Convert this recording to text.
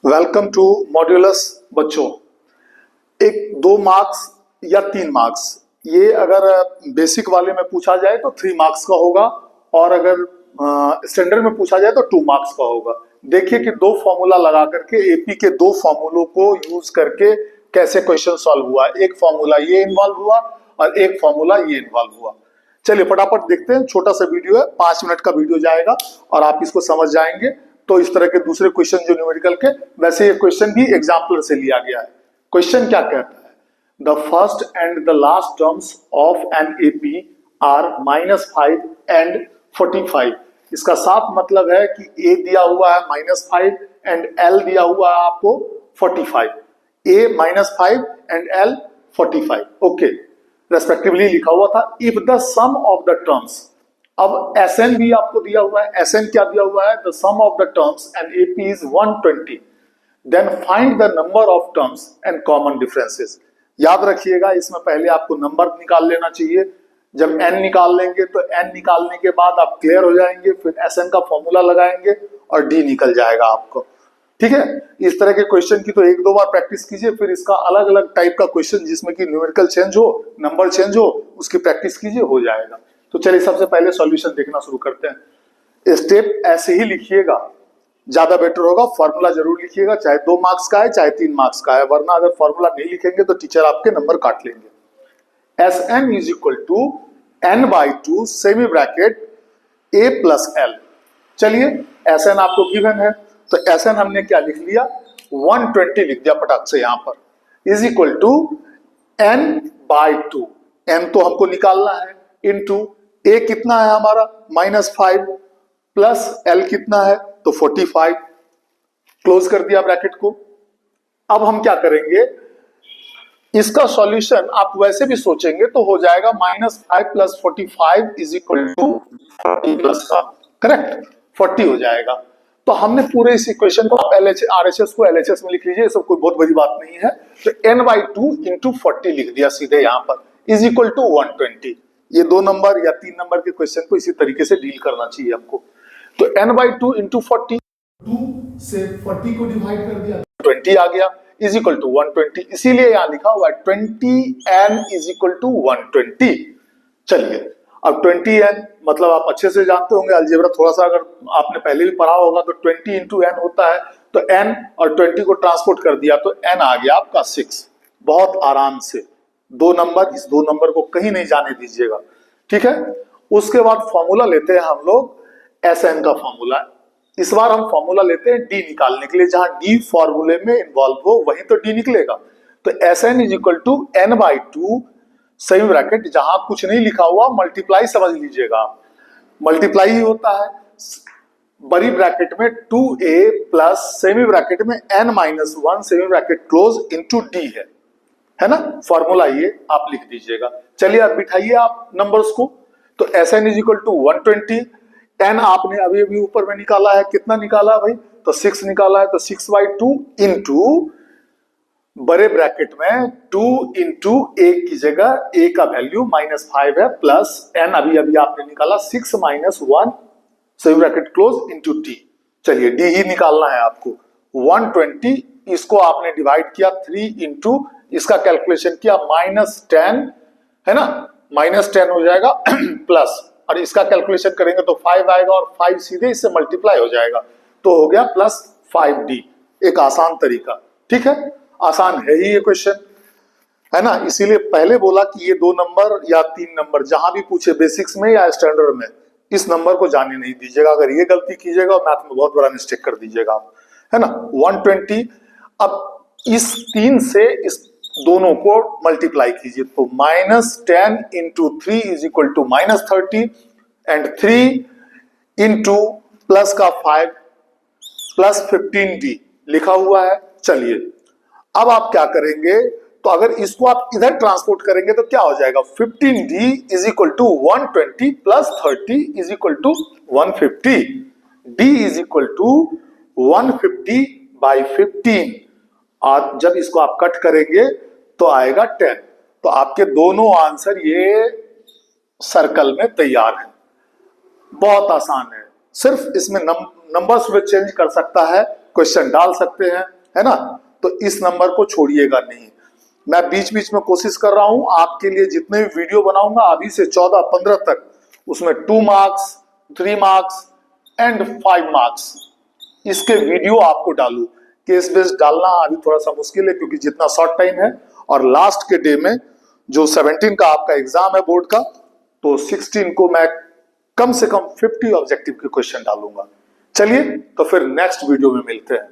Welcome to modulus. बच्चों, एक 2 marks या 3 मार्क्स, ये अगर बेसिक वाले में पूछा जाए तो 3 मार्क्स का होगा, और अगर स्टैंडर्ड में पूछा जाए तो 2 मार्क्स का होगा। देखिए कि 2 फॉर्मूला लगा करके एपी के 2 फॉर्मूलों को यूज करके कैसे क्वेश्चन सॉल्व हुआ। एक फॉर्मूला ये इन्वॉल्व हुआ और एक फॉर्मूला ये इन्वॉल्व हुआ। चलिए फटाफट देखते हैं। छोटा सा वीडियो है, 5 मिनट का वीडियो जाएगा और आप इसको समझ जाएंगे। तो इस तरह के दूसरे क्वेश्चन जो न्यूमेरिकल के, वैसे ये क्वेश्चन भी एग्जाम्पल से लिया गया है। क्वेश्चन क्या कहता है? The first and the last terms of an AP are -5 and 45। इसका साफ मतलब है कि ए दिया हुआ है -5 एंड एल दिया हुआ है आपको 45। A -5 and L 45, okay, respectively लिखा हुआ था। If the sum of the terms, अब एसएन भी आपको दिया हुआ है। एसएन क्या दिया हुआ है? The sum of the terms and AP is 120, then find the number of terms and common differences. याद रखिएगा, इसमें पहले आपको नंबर निकाल लेना चाहिए। जब एन निकाल लेंगे तो एन निकालने के बाद आप क्लियर हो जाएंगे, फिर एसएन का फॉर्मूला लगाएंगे और डी निकल जाएगा आपको। ठीक है, इस तरह के क्वेश्चन की तो 1-2 बार प्रैक्टिस कीजिए, फिर इसका अलग अलग टाइप का क्वेश्चन जिसमें कि न्यूमेरिकल चेंज हो, नंबर चेंज हो, उसकी प्रैक्टिस कीजिए, हो जाएगा। तो चलिए सबसे पहले सॉल्यूशन देखना शुरू करते हैं। स्टेप ऐसे ही लिखिएगा, ज्यादा बेटर होगा। फॉर्मूला जरूर लिखिएगा, चाहे 2 मार्क्स का है चाहे 3 मार्क्स का है, वरना अगर फॉर्मूला नहीं लिखेंगे तो टीचर आपके नंबर काट लेंगे। S N is equal to n/2 semi bracket a plus L. चलिए एस एन आपको गिवन है, तो एस एन हमने क्या लिख लिया? 120 लिख दिया पटाख से यहां पर, is equal to n/2। n तो हमको निकालना है, इनटू a कितना है हमारा -5 प्लस l कितना है तो 45। क्लोज कर दिया ब्रैकेट को। अब हम क्या करेंगे, इसका सॉल्यूशन आप वैसे भी सोचेंगे तो हो जाएगा -5 plus 45 is equal to 40 plus का, करेक्ट, 40 हो जाएगा। तो हमने पूरे इस इक्वेशन को RHS को LHS में लिख लीजिए, सब कोई बहुत बड़ी बात नहीं है। तो n/2 इंटू 40 लिख दिया सीधे यहां पर, इज इक्वल टू 120। ये 2 नंबर या 3 नंबर के क्वेश्चन को इसी तरीके से डील करना चाहिए हमको। तो n/2 इंटू 40, 2 से 40 को डिवाइड कर दिया, 20 आ गया, इज इक्वल टू 120। इसीलिए यहां लिखा हुआ है 20n इज इक्वल टू 120। चलिए अब 20n मतलब आप अच्छे से जानते होंगे, अलजेब्रा थोड़ा सा अगर आपने पहले भी पढ़ा होगा, तो 20 इंटू n होता है। तो n और 20 को ट्रांसपोर्ट कर दिया तो n आ गया आपका 6। बहुत आराम से 2 नंबर, इस 2 नंबर को कहीं नहीं जाने दीजिएगा, ठीक है। उसके बाद फॉर्मूला लेते हैं हम लोग एसएन का फॉर्मूला। इस बार हम फॉर्मूला लेते हैं डी निकालने के लिए, जहां डी फॉर्मूले में इन्वॉल्व हो वहीं तो डी निकलेगा। तो SN is equal to n/2 semi bracket, जहां कुछ नहीं लिखा हुआ मल्टीप्लाई समझ लीजिएगा, मल्टीप्लाई ही होता है। बड़ी ब्रैकेट में 2a प्लस सेमी ब्रैकेट में n-1 semi bracket close into D है ना, फॉर्मूला ये आप लिख दीजिएगा। चलिए अब बिठाइए आप नंबर्स को। तो SN is equal to 120, n आपने अभी अभी ऊपर में निकाला है, कितना निकाला भाई? तो 6 निकाला है, तो 6/2 इंटू बड़े ब्रैकेट में 2 इंटू a की जगह a का वैल्यू -5 है, प्लस n अभी अभी आपने निकाला 6 - 1 semi bracket close into D. चलिए डी ही निकालना है आपको। 120 इसको आपने डिवाइड किया 3 इंटू इसका कैलकुलेशन किया -10 है ना, -10 हो जाएगा प्लस, और इसका कैलकुलेशन करेंगे तो 5 आएगा और 5 सीधे इससे मल्टीप्लाई हो जाएगा, तो हो गया +5d। एक आसान तरीका, ठीक है, आसान है ही ये क्वेश्चन, है ना। इसीलिए पहले बोला कि ये 2 नंबर या 3 नंबर जहां भी पूछे, बेसिक्स में या स्टैंडर्ड में, इस नंबर को जाने नहीं दीजिएगा। अगर ये गलती कीजिएगा मैथ में बहुत बड़ा मिस्टेक कर दीजिएगा आप, है ना। 120, अब इस 3 से इस दोनों को मल्टीप्लाई कीजिए, तो -10 into 3 is equal to -30 and 3 into plus का 5 प्लस 15d लिखा हुआ है। चलिए अब आप क्या करेंगे, तो अगर इसको आप इधर ट्रांसपोर्ट करेंगे तो क्या हो जाएगा? 15d is equal to 120 plus 30 is equal to 150। d is equal to 150/15, और जब इसको आप कट करेंगे तो आएगा 10। तो आपके दोनों आंसर ये सर्कल में तैयार है। बहुत आसान है, सिर्फ इसमें नंबर्स में चेंज कर सकता है, क्वेश्चन डाल सकते हैं, है ना। तो इस नंबर को छोड़िएगा नहीं। मैं बीच बीच में कोशिश कर रहा हूं आपके लिए जितने भी वीडियो बनाऊंगा अभी से 14-15 तक, उसमें 2 मार्क्स, 3 मार्क्स एंड 5 मार्क्स इसके वीडियो आपको डालू। केस बेस्ड डालना अभी थोड़ा सा मुश्किल है क्योंकि जितना शॉर्ट टाइम है, और लास्ट के डे में जो 17 का आपका एग्जाम है बोर्ड का, तो 16 को मैं कम से कम 50 ऑब्जेक्टिव के क्वेश्चन डालूंगा। चलिए तो फिर नेक्स्ट वीडियो में मिलते हैं।